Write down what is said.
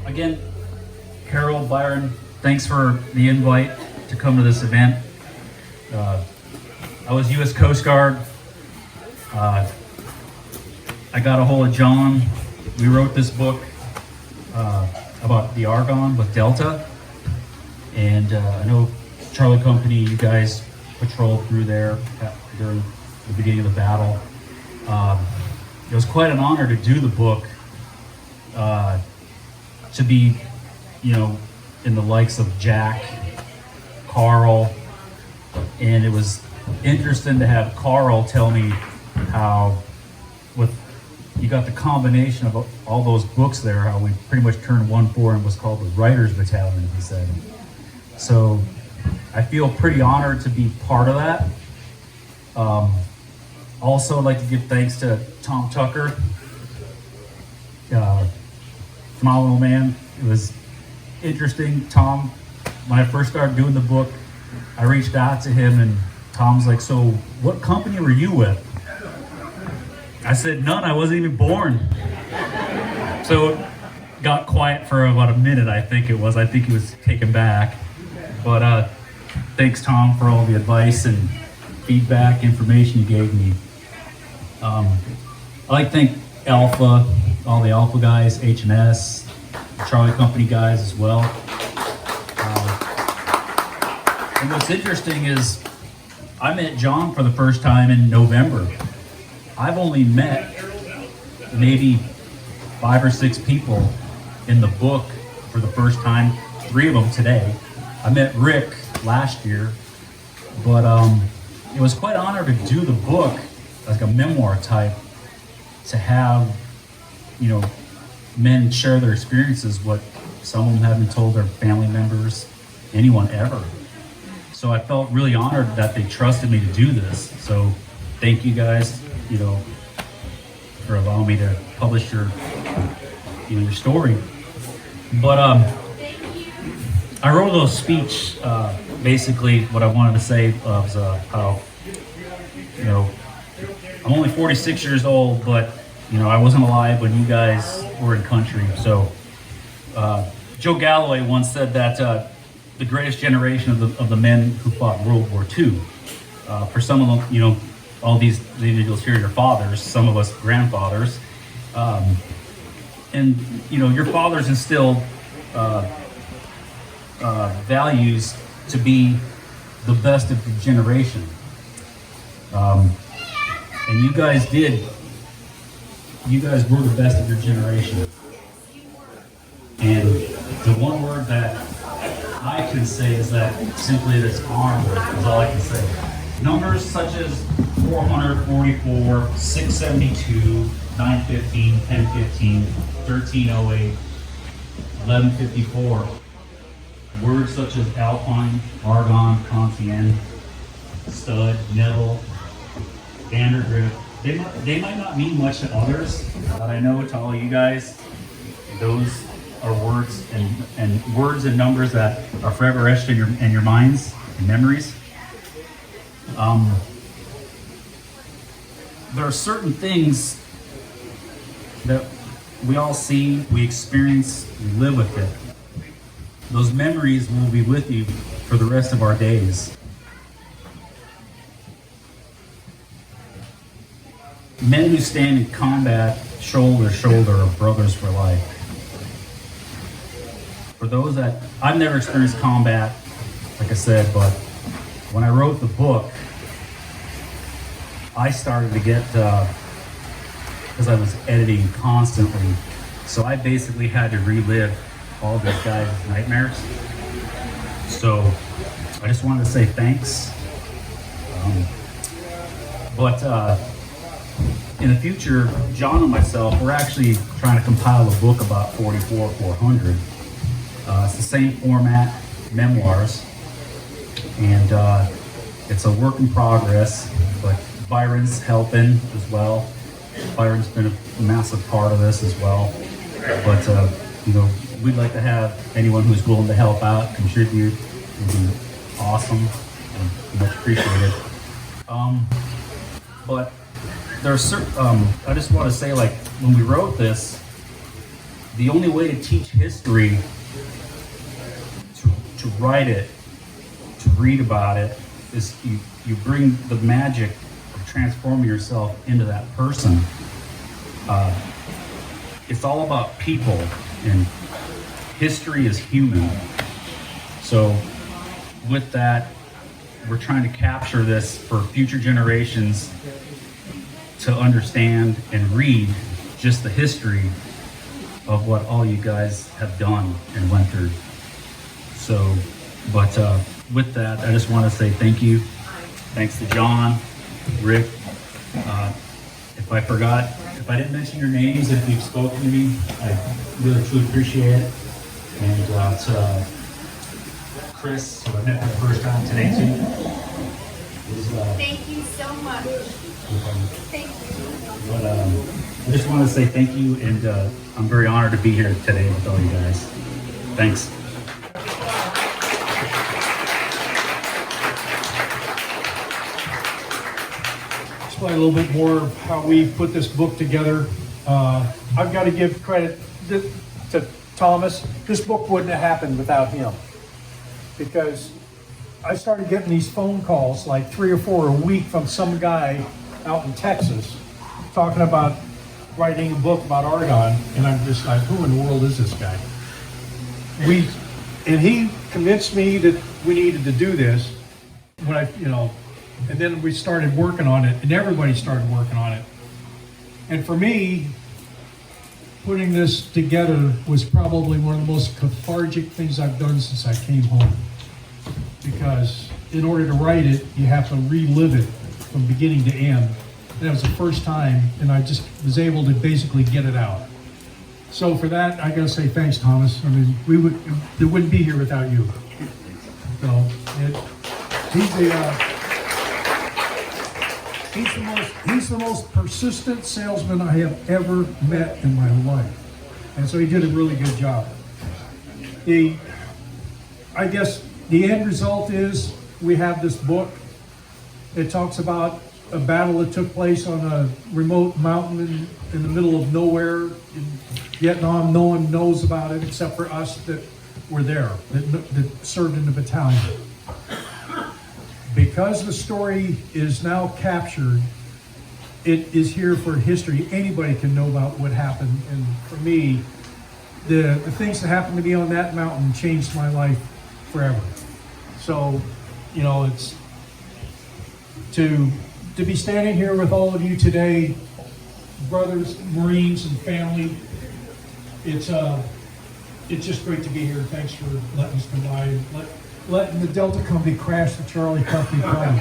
Again, Carol, Byron, thanks for the invite to come to this event. I was U.S. Coast Guard. I got a hold of John. We wrote this book about the Argonne with Delta. And I know Charlie Company, you guys patrolled through there during the beginning of the battle. It was quite an honor to do the book, to be, in the likes of Jack, Carl, and it was interesting to have Carl tell me how you got the combination of all those books there, how we pretty much turned 1-4 and was called the Writers Battalion, he said. So I feel pretty honored to be part of that. Also, I'd like to give thanks to Tom Tucker, phenomenal man. It was interesting. Tom, when I first started doing the book, I reached out to him and Tom's like, "So what company were you with?" I said, "None, I wasn't even born." So it got quiet for about a minute, I think it was. I think he was taken back. But thanks, Tom, for all the advice and feedback, information you gave me. I'd like to thank Alpha, all the Alpha guys, H&S, Charlie Company guys as well. And what's interesting is I met John for the first time in November. I've only met maybe 5 or 6 people in the book for the first time, 3 of them today. I met Rick last year, but it was quite an honor to do the book, like a memoir type, to have, men share their experiences, what some of them haven't told their family members, anyone ever. So I felt really honored that they trusted me to do this. So thank you guys, for allowing me to publish your story. But I wrote a little speech. Basically, what I wanted to say was how, I'm only 46 years old, but I wasn't alive when you guys were in country. So Joe Galloway once said that the greatest generation of the men who fought World War II. For some of them, all these individuals here are your fathers, some of us grandfathers. And your fathers instilled values to be the best of the generation. And you guys were the best of your generation. And the one word that I can say is that simply this onward is all I can say. Numbers such as 444, 672, 915, 1015, 1308, 1154. Words such as Alpine, Argonne, Contienne, Stud, Neville, Vandergrift, they might not mean much to others, but I know to all you guys, those are words and words and numbers that are forever etched in your minds and memories. There are certain things that we all see, we experience, we live with it. Those memories will be with you for the rest of our days. Men who stand in combat shoulder to shoulder are brothers for life. For those that, I've never experienced combat, like I said, but when I wrote the book, I started to get, because I was editing constantly, so I basically had to relive all these guys' nightmares. So I just wanted to say thanks. But in the future, John and myself, we're actually trying to compile a book about 44-400. It's the same format, memoirs, and it's a work in progress, but Byron's helping as well. Byron's been a massive part of this as well. But, we'd like to have anyone who's willing to help out, contribute. It would be awesome and much appreciated. But there's certain, I just want to say, like, when we wrote this, the only way to teach history, to write it, to read about it, is you bring the magic of transforming yourself into that person. It's all about people, and history is human. So with that, we're trying to capture this for future generations to understand and read just the history of what all you guys have done and went through. So, but with that, I just want to say thank you. Thanks to John, Rick. If I didn't mention your names, if you've spoken to me, I really truly appreciate it. And to Chris, who I met for the first time today too. Thank you so much. Thank you. But I just want to say thank you, and I'm very honored to be here today with all you guys. Thanks. Explain a little bit more of how we put this book together. I've got to give credit to Thomas. This book wouldn't have happened without him, because I started getting these phone calls, like 3 or 4 a week, from some guy out in Texas talking about writing a book about Argon, and I'm just like, who in the world is this guy? And he convinced me that we needed to do this when and then we started working on it, and everybody started working on it. And for me, putting this together was probably one of the most cathartic things I've done since I came home. Because in order to write it, you have to relive it from beginning to end. And that was the first time, and I just was able to basically get it out. So for that, I gotta say thanks, Thomas. I mean, it wouldn't be here without you. So he's the most persistent salesman I have ever met in my life. And so he did a really good job. I guess the end result is we have this book. It talks about a battle that took place on a remote mountain in the middle of nowhere in Vietnam. No one knows about it except for us that were there, that served in the battalion. Because the story is now captured, it is here for history. Anybody can know about what happened. And for me, the things that happened to me on that mountain changed my life forever. So, it's to be standing here with all of you today, brothers, Marines, and family. It's just great to be here. Thanks for letting us come by and letting the Delta Company crash the Charlie Company plane.